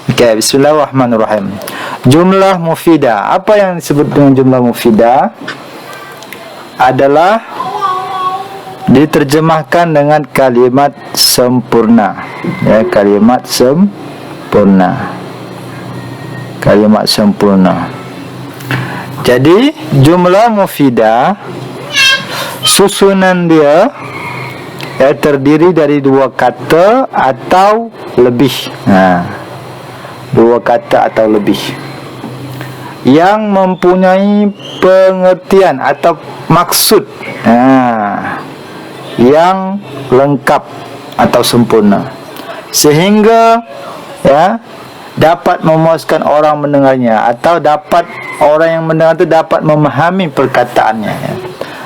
Okey, bismillahirrahmanirrahim. Jumlah mufidah. Apa yang disebut dengan jumlah mufidah? Adalah diterjemahkan dengan kalimat sempurna. Ya, kalimat sempurna. Kalimat sempurna. Jadi jumlah mufidah, susunan dia terdiri dari dua kata atau lebih. Dua kata atau lebih yang mempunyai pengertian atau maksud yang lengkap atau sempurna, sehingga dapat memuaskan orang mendengarnya, atau dapat orang yang mendengar itu dapat memahami perkataannya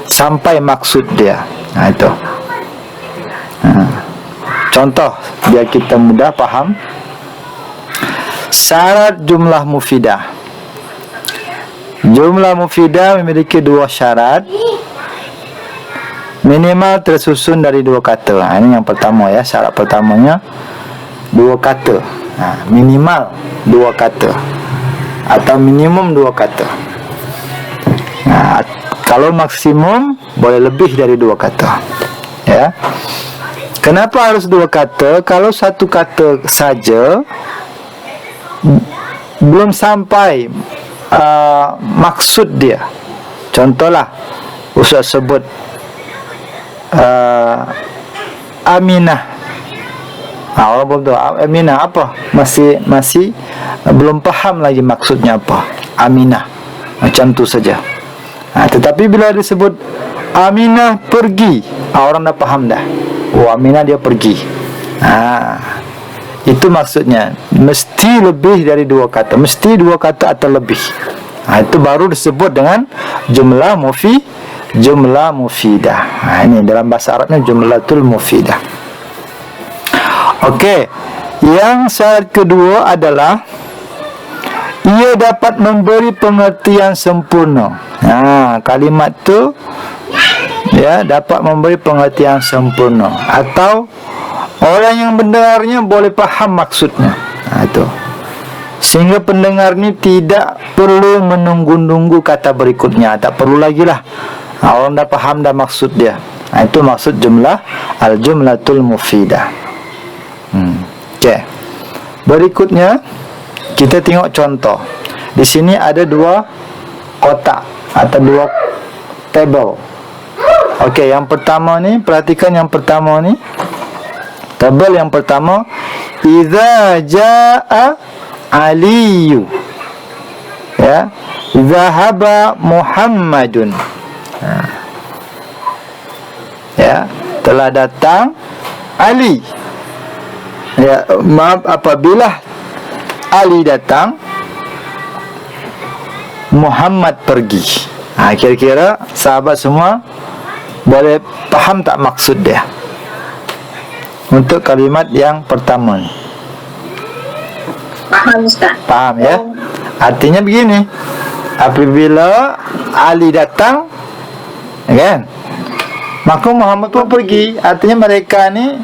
sampai maksud dia. Itu contoh biar kita mudah faham. Syarat jumlah mufidah. Jumlah mufidah memiliki dua syarat. Minimal tersusun dari dua kata. Ini yang pertama ya. Syarat pertamanya dua kata. Minimal dua kata atau minimum dua kata. Kalau maksimum boleh lebih dari dua kata. Ya. Kenapa harus dua kata? Kalau satu kata saja belum sampai maksud dia. Contohlah Ustaz sebut Aminah. Orang belum tahu Aminah apa, masih belum paham lagi maksudnya apa Aminah, macam tu saja. Tetapi bila disebut Aminah pergi, orang dah faham dah. Oh, Aminah dia pergi. Itu maksudnya. Mesti lebih dari dua kata. Mesti dua kata atau lebih. Itu baru disebut dengan jumlah mufidah. Ini dalam bahasa Arabnya jumlatul mufidah. Okey. Yang syarat kedua adalah ia dapat memberi pengertian sempurna. Kalimat tu dapat memberi pengertian sempurna, atau orang yang mendengarnya boleh faham maksudnya. Itu. Sehingga pendengar ni tidak perlu menunggu-nunggu kata berikutnya. Tak perlu lagi lah. Orang dah faham dah maksud dia. Itu maksud al-jumlatul mufidah. Okey. Berikutnya kita tengok contoh. Di sini ada dua kotak atau dua tabel. Okey, yang pertama ni, perhatikan yang pertama ni. Tabel yang pertama, idza jaa Aliyu, zahaba Muhammadun. Telah datang Ali. Maaf, apabila Ali datang, Muhammad pergi. Kira-kira sahabat semua boleh faham tak maksud dia untuk kalimat yang pertama ni? Faham Ustaz? Faham ya? Artinya begini, apabila Ali datang, kan, maka Muhammad pun pergi. Artinya mereka ni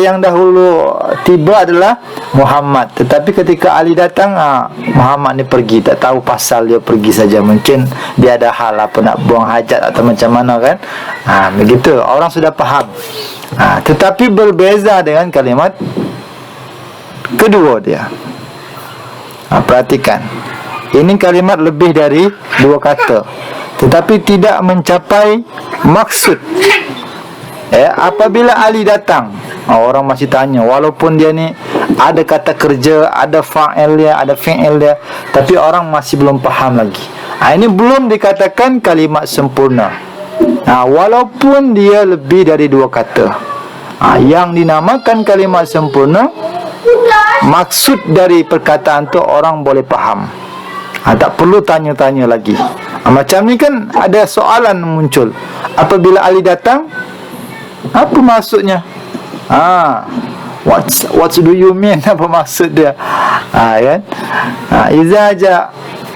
yang dahulu tiba adalah Muhammad, tetapi ketika Ali datang, Muhammad ni pergi. Tak tahu pasal dia pergi saja. Mungkin dia ada hal apa, nak buang hajat atau macam mana, kan. Begitu, orang sudah faham. Tetapi berbeza dengan kalimat kedua dia. Perhatikan, ini kalimat lebih dari dua kata, tetapi tidak mencapai maksud. Apabila Ali datang, orang masih tanya, walaupun dia ni ada kata kerja, ada fa'il dia, ada fi'il dia, tapi orang masih belum faham lagi. Ini belum dikatakan kalimat sempurna. Walaupun dia lebih dari dua kata. Yang dinamakan kalimat sempurna, maksud dari perkataan tu orang boleh faham. Tak perlu tanya-tanya lagi. Macam ni kan ada soalan muncul. Apabila Ali datang, apa maksudnya? What do you mean? Apa maksud dia? Kan? Iza ja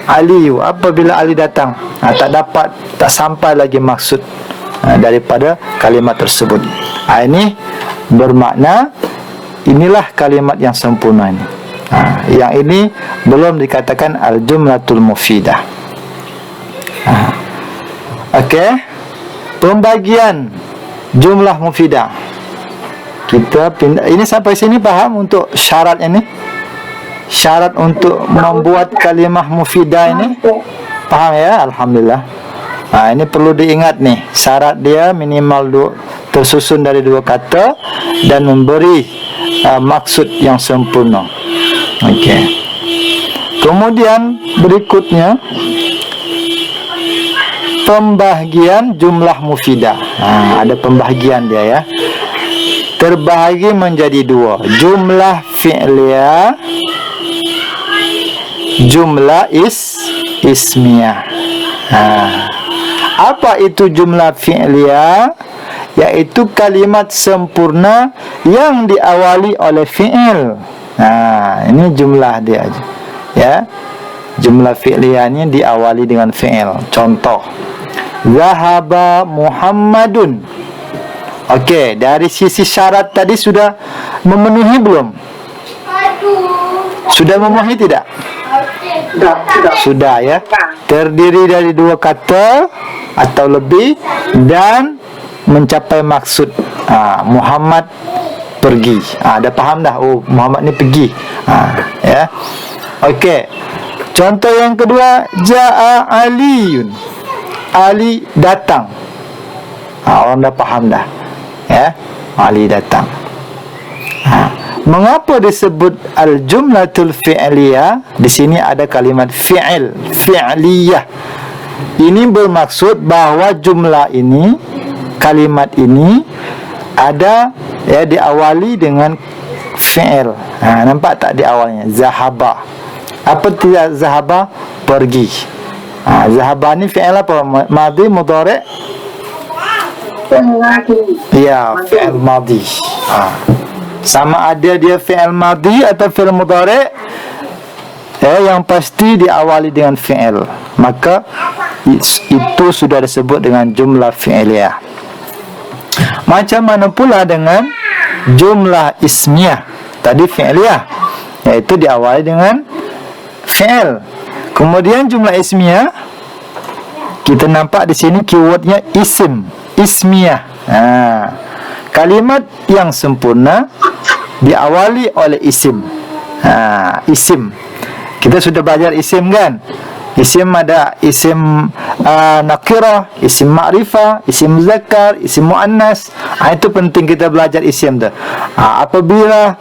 Aliyu, apabila Ali datang, tak sampai lagi maksud daripada kalimat tersebut. Ini bermakna inilah kalimat yang sempurna ini. Yang ini belum dikatakan al-jumlatul mufidah. Okey. Pembagian jumlah mufidah. Kita pindah. Ini sampai sini faham untuk syarat ini? Syarat untuk membuat kalimah mufidah ini? Faham ya? Alhamdulillah. Ini perlu diingat nih. Syarat dia minimal tersusun dari 2 kata dan memberi maksud yang sempurna. Okey. Kemudian berikutnya pembahagian jumlah mufidah. Ada pembahagian dia ya. Terbahagi menjadi 2. Jumlah fi'liyah, jumlah ismiyah. Apa itu jumlah fi'liyah? Yaitu kalimat sempurna yang diawali oleh fi'il. Ini jumlah dia aja. Ya. Jumlah fi'liyahnya diawali dengan fi'il. Contoh, Zahaba Muhammadun. Okey, dari sisi syarat tadi sudah memenuhi belum? Sudah memenuhi tidak? Sudah ya. Terdiri dari 2 kata atau lebih dan mencapai maksud. Muhammad pergi. Dah faham dah. Oh, Muhammad ni pergi. Ya. Okey. Contoh yang kedua, Ja'a Aliyun. Ali datang. Orang dah faham dah. Ya. Ali datang. Mengapa disebut al-jumlatul fi'liyah? Di sini ada kalimat fi'il, fi'liyah. Ini bermaksud bahawa jumlah ini, kalimat ini ada ya diawali dengan fi'il. Nampak tak di awalnya? Zahaba. Apa tidak zahaba? Pergi. Zahaba ni fi'il apa? Madhi, mudhari'? Ya, fi'il madhi. Sama ada dia fi'il madhi atau fi'il mudhari', yang pasti diawali dengan fi'il. Maka itu sudah disebut dengan jumlah fi'liyah. Macam mana pula dengan jumlah ismiyah? Tadi fi'liyah, iaitu diawali dengan fi'il. Kemudian jumlah ismiyah, kita nampak di sini keywordnya isim, ismiyah. Kalimat yang sempurna diawali oleh isim. Isim. Kita sudah belajar isim kan? Isim ada isim nakirah, isim ma'rifah, isim muzakkar, isim muannas. Itu penting kita belajar isim tu. Apabila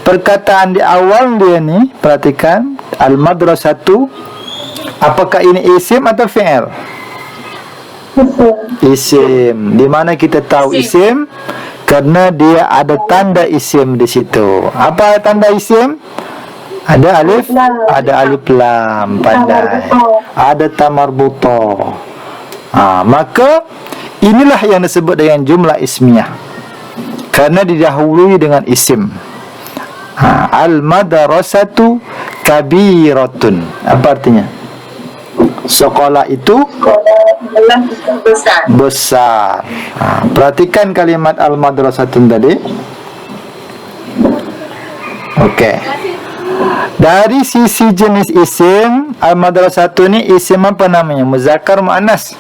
perkataan di awal dia ni, perhatikan al-madrasatu, apakah ini isim atau fi'il? Isim. Di mana kita tahu isim? Kerana dia ada tanda isim di situ. Apa tanda isim? Ada alif, ada alif lam, pandai. Ada ta marbuta. Maka inilah yang disebut dengan jumlah ismiyah. Kerana didahului dengan isim. Al-madrasatu kabiratun. Apa artinya? Sekolah itu besar. Perhatikan kalimat al-madrasatun tadi. Okey. Dari sisi jenis isim, al-madrasatun ni isim apa namanya? Muzakkar, muannas?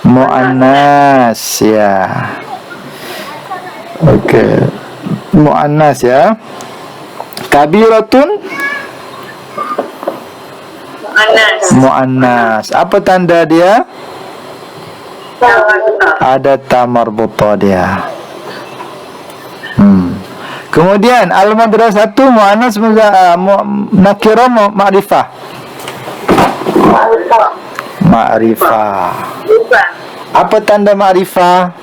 Muannas, ya. Okey. Muannas ya. Kabiratun muannas. Apa tanda dia? Ada ta marbuta dia. Kemudian al-madrasatu muannas, nakirah, ma'rifah. Ma'rifah. Apa tanda ma'rifah?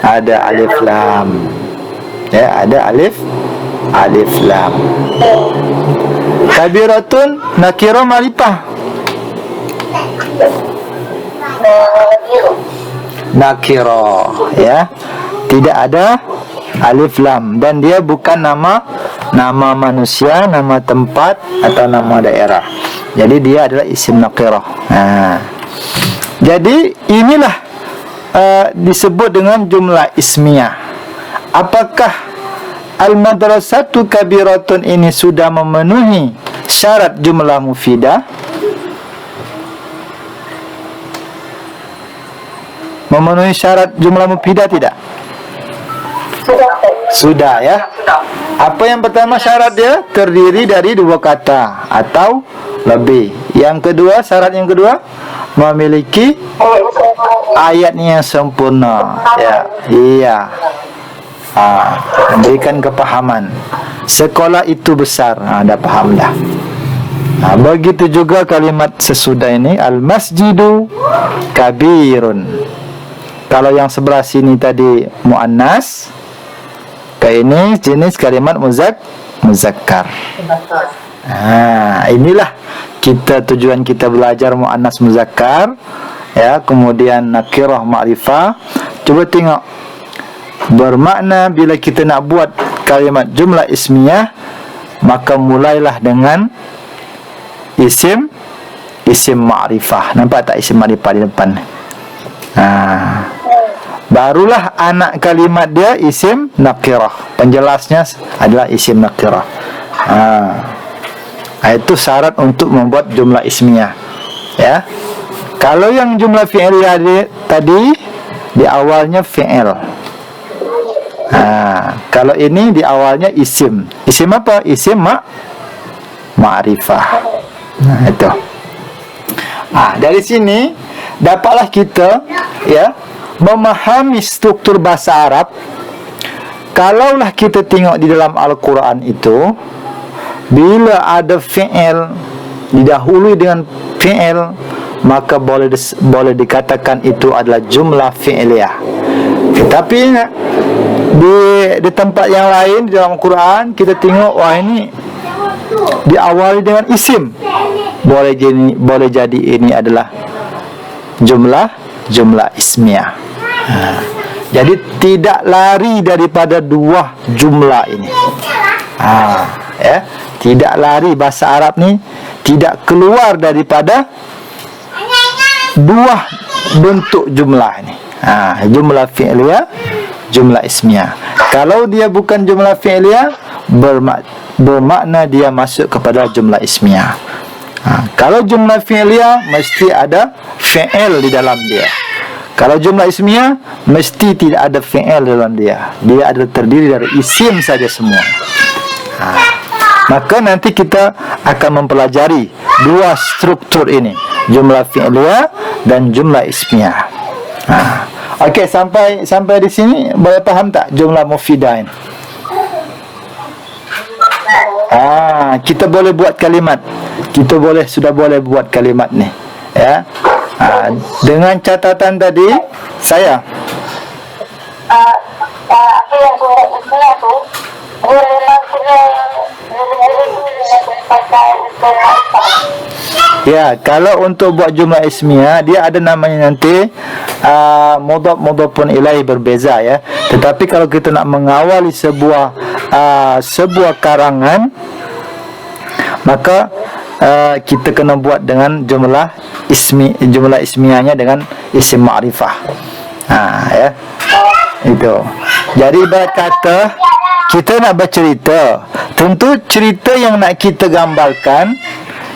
Ada alif lam. Ya, ada alif lam. Kabiratun nakirah, ma'rifah. Nakirah, ya. Tidak ada alif lam dan dia bukan nama manusia, nama tempat atau nama daerah. Jadi dia adalah isim nakirah. Jadi inilah disebut dengan jumlah ismiyah. Apakah al-madrasatu kabiratun ini sudah memenuhi syarat jumlah mufidah? Memenuhi syarat jumlah mufidah tidak? Sudah ya. Apa yang pertama syarat dia? Terdiri dari 2 kata atau lebih. Yang kedua, syarat yang kedua, memiliki ayatnya yang sempurna. Ya, iya. Memberikan kepahaman. Sekolah itu besar. Dah faham dah. Begitu juga kalimat sesudah ini, al-masjidu kabirun. Kalau yang sebelah sini tadi muannas, kayak ini jenis kalimat muzakkar. Inilah tujuan kita belajar muannas muzakkar, ya. Kemudian nakirah ma'rifah. Coba tengok bermakna bila kita nak buat kalimat jumlah ismiyah, maka mulailah dengan isim ma'rifah. Nampak tak isim ma'rifah di depan? Barulah anak kalimat dia isim nakirah. Penjelasnya adalah isim nakirah. Itu syarat untuk membuat jumlah ismiyah, ya. Kalau yang jumlah fi'liyah tadi di awalnya fi'il. Kalau ini di awalnya isim. Isim apa? Isim ma'rifah. Itu. Dari sini dapatlah kita, ya, memahami struktur bahasa Arab. Kalaulah kita tengok di dalam Al-Quran itu, bila ada fi'il didahului dengan fi'il, maka boleh dikatakan itu adalah jumlah fi'liyah. Tetapi di tempat yang lain di dalam Al-Quran kita tengok, wah ini diawali dengan isim, boleh jadi ini adalah jumlah ismiyah. Jadi tidak lari daripada 2 jumlah ini. Ya, tidak lari. Bahasa Arab ni tidak keluar daripada 2 bentuk jumlah ini. Jumlah fi'liyah, jumlah ismiyah. Kalau dia bukan jumlah fi'liyah, bermakna dia masuk kepada jumlah ismiyah. Kalau jumlah fi'liyah, mesti ada fi'il di dalam dia. Kalau jumlah ismiyah, mesti tidak ada fi'il dalam dia. Dia adalah terdiri dari isim saja semua. Maka nanti kita akan mempelajari 2 struktur ini, jumlah fi'liyah dan jumlah ismiyah. Okey, sampai di sini boleh faham tak jumlah mufidah ini? Kita boleh buat kalimat. Sudah boleh buat kalimat ni, ya. Dengan catatan tadi saya apa yang surat Islam tu ya, kalau untuk buat jumlah ismiyah dia ada namanya nanti mudhaf ilaih berbeza, ya. Tetapi kalau kita nak mengawali sebuah karangan, maka kita kena buat dengan jumlah ismiyahnya dengan isim ma'rifah. Ya. Itu. Jadi ibarat kata kita nak bercerita, tentu cerita yang nak kita gambarkan,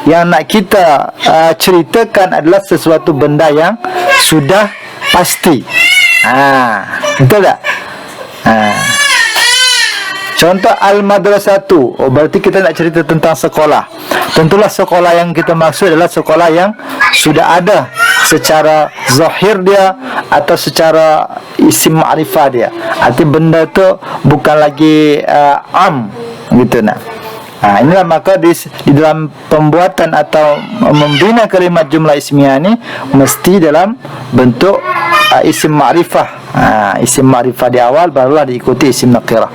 yang nak kita ceritakan adalah sesuatu benda yang sudah pasti. Betul tak? Contoh al-madrasatu. Berarti kita nak cerita tentang sekolah. Tentulah sekolah yang kita maksud adalah sekolah yang sudah ada secara zahir dia atau secara isim ma'rifah dia. Arti benda tu bukan lagi gitu nak. Inilah maka di dalam pembuatan atau membina kalimat jumlah ismiyah ni mesti dalam bentuk isim ma'rifah. Isim ma'rifah di awal, barulah diikuti isim nakirah.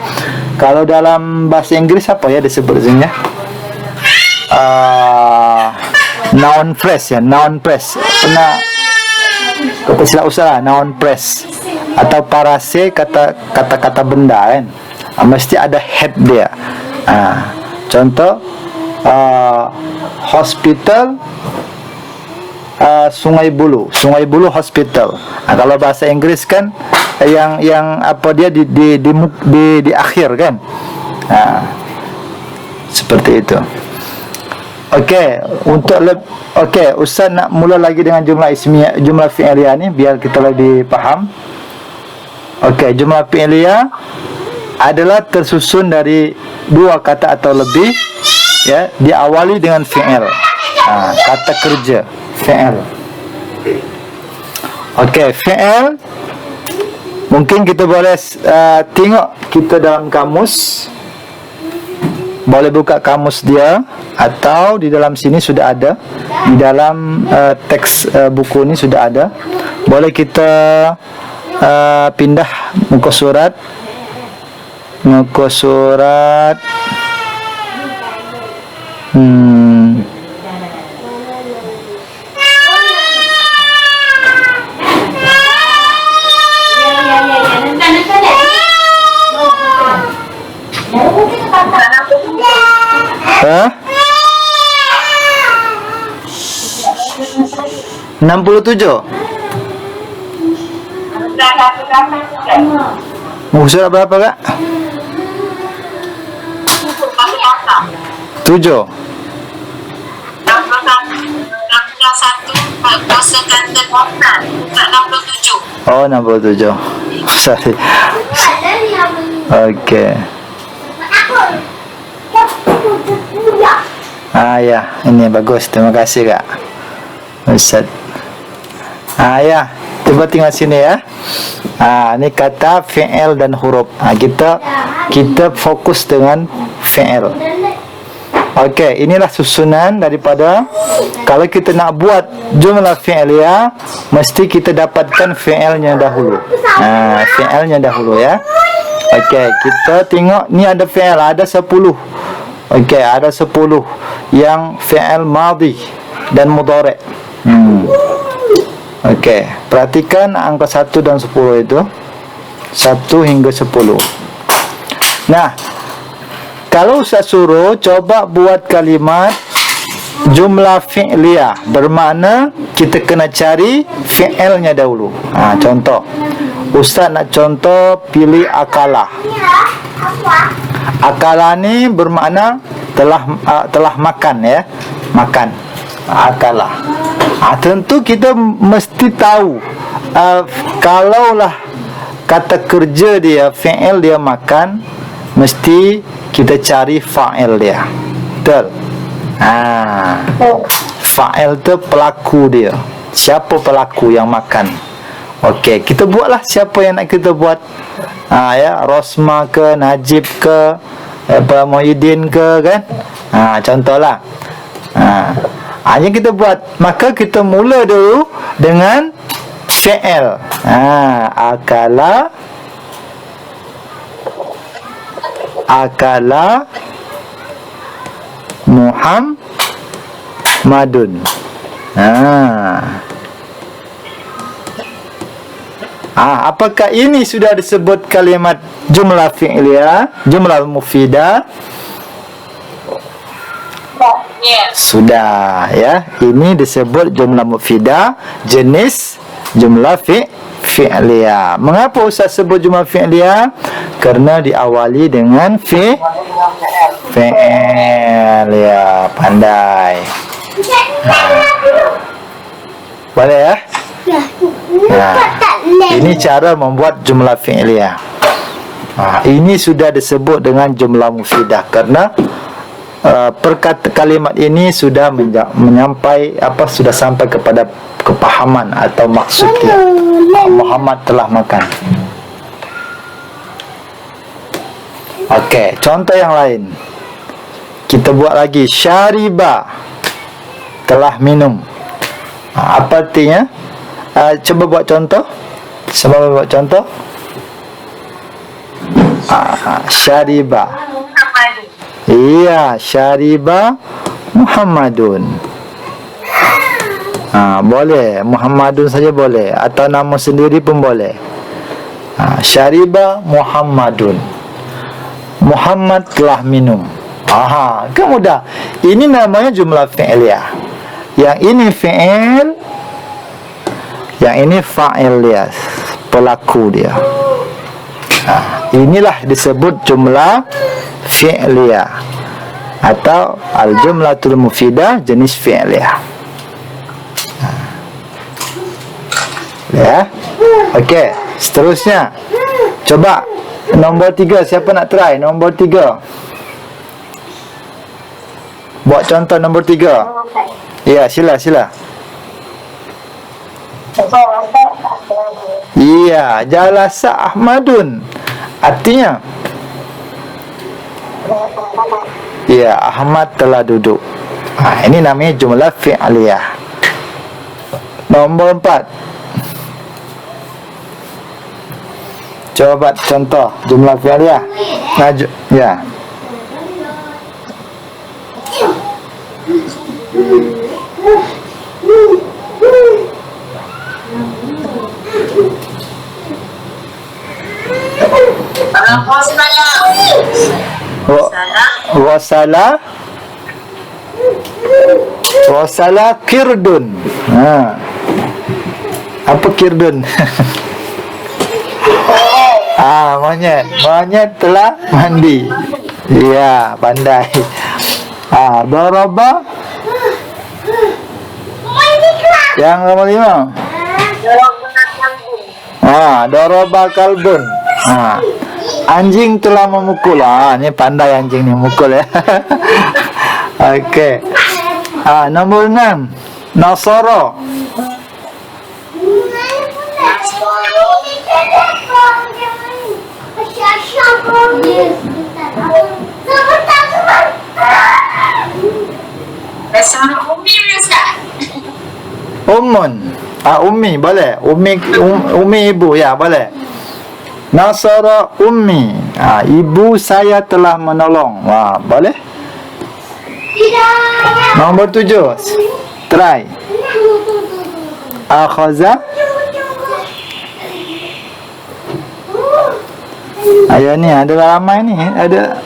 Kalau dalam bahasa Inggris apa ya disebut sini, ya? Noun phrase, ya, noun phrase. Pernah kita silap usah noun phrase atau parase, kata-kata benda kan. Mesti ada head dia. Contoh hospital, Sungai Buloh Hospital. Kalau bahasa Inggris kan yang apa dia di akhir kan. Seperti itu. Okey, okey, Ustaz nak mula lagi dengan jumlah ismiyah, jumlah fi'liyah ni biar kita lebih faham. Okey, jumlah fi'liyah adalah tersusun dari dua kata atau lebih, ya, diawali dengan fi'il. Kata kerja, fi'il. Okey, fi'il mungkin kita boleh tengok kita dalam kamus. Boleh buka kamus dia, atau di dalam sini sudah ada, di dalam teks buku ni sudah ada. Boleh kita pindah muka surat Hah? 67. Muka surat berapa, Kak? 7. 61 Oh, 67. Sorry. Okey. Ya, ini bagus. Terima kasih, Kak Ustaz. Ya, coba tinggal sini ya. Ini kata fi'il dan huruf. Kita fokus dengan fi'il. Okey, inilah susunan daripada kalau kita nak buat jumlah fi'liyah, mesti kita dapatkan fi'ilnya dahulu. Fi'ilnya dahulu ya. Okey, kita tengok ni ada fi'il, ada 10. Okey, ada 10 yang fi'il madhi dan mudhari'. Okey, perhatikan angka 1 dan 10 itu. 1 hingga 10. Nah, kalau Ustaz suruh coba buat kalimat jumlah fi'liyah, bermakna kita kena cari fi'ilnya dahulu. Contoh, Ustaz nak contoh pilih akalah. Akalah ni bermakna telah makan ya, makan. Akalah. Tentu kita mesti tahu kalaulah kata kerja dia, fi'il dia makan, mesti kita cari fa'il dia. Betul? Fa'il tu pelaku dia. Siapa pelaku yang makan? Okey, kita buatlah siapa yang nak kita buat. Ya, Rosma ke, Najib ke, Muhyiddin ke, kan? Contohlah. Hanya kita buat. Maka kita mula dulu dengan fi'il. Akala Muhammadun. Apakah ini sudah disebut kalimat jumlah fi'liyah, jumlah mufidah? Sudah ya. Ini disebut jumlah mufidah, jenis jumlah fi'liyah. Mengapa Ustaz sebut jumlah fi'liyah? Kerana diawali dengan fi'il ya. Pandai. Boleh ya? Ini cara membuat jumlah fi'liyah. Ini sudah disebut dengan jumlah mufidah kerana kalimat ini sudah sudah sampai kepada kepahaman atau maksudnya Muhammad telah makan. Okey, contoh yang lain. Kita buat lagi. Syariba, telah minum. Apa artinya? Cuba buat contoh. Syariba. Iya, syariba Muhammadun. Boleh, Muhammadun saja boleh, atau nama sendiri pun boleh. Syariba Muhammadun. Muhammad telah minum. Kan mudah. Ini namanya jumlah fi'liyah. Yang ini fi'il, yang ini fa'il dia, pelaku dia. Inilah disebut jumlah fi'liyah atau al-jumlatul mufidah jenis fi'liyah. Ya. Okey, seterusnya. Coba nombor 3, siapa nak try? Nombor 3. Buat contoh nombor 3. Ya, sila. Iya, jalasa Ahmadun. Artinya, ya, Ahmad telah duduk. Ini namanya jumlah fi'liyah. Nombor 4. Coba contoh jumlah fi'liyah. Ya. Wasala kirdun. Apa kirdun? Monyet telah mandi. Ya, pandai. Daraba. Yang nomor 5. Daraba kalbun. Anjing telah memukul. Ini pandai anjing ni memukul ya. Okey. Nombor 6. Nasara. Ummun. Ummi boleh. Ummi ibu ya boleh. Nasara ummi. Ibu saya telah menolong. Boleh? Nombor 7. Try. Akhaza. Ayo ni, ada ramai ni. Ada.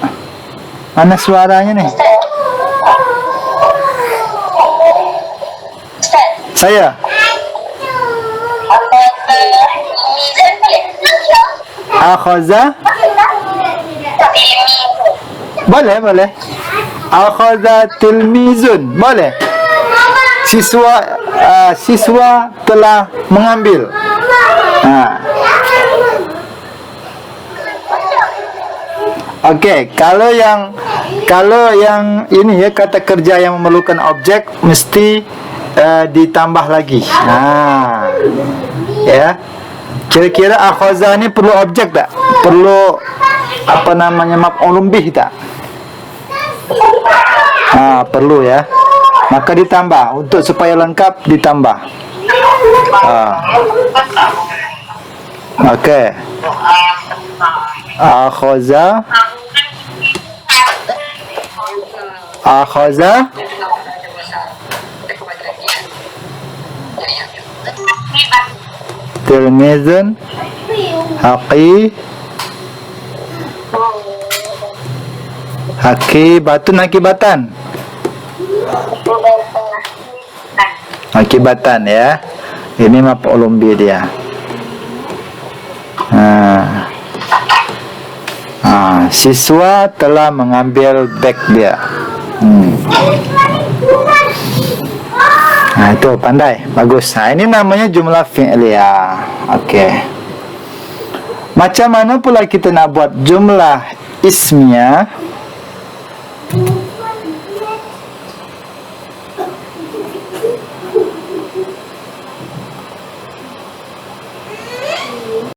Mana suaranya ni? Saya. Akhaza. Boleh. Akhaza tilmizun. Boleh. Siswa telah mengambil. Okey, kalau yang ini ya, kata kerja yang memerlukan objek mesti ditambah lagi. Ya. Kira-kira akhaza ni perlu objek tak? Perlu apa namanya maf'ulun bih tak? Perlu ya. Maka ditambah untuk supaya lengkap ditambah. Okey. Akhaza. Tilmizun. Akibatan. Akibatan ya. Ini maf'ulun bih dia. Siswa telah mengambil beg dia. Itu pandai, bagus. Ini namanya jumlah fi'liyah. Okey. Macam mana pula kita nak buat jumlah ismiyah?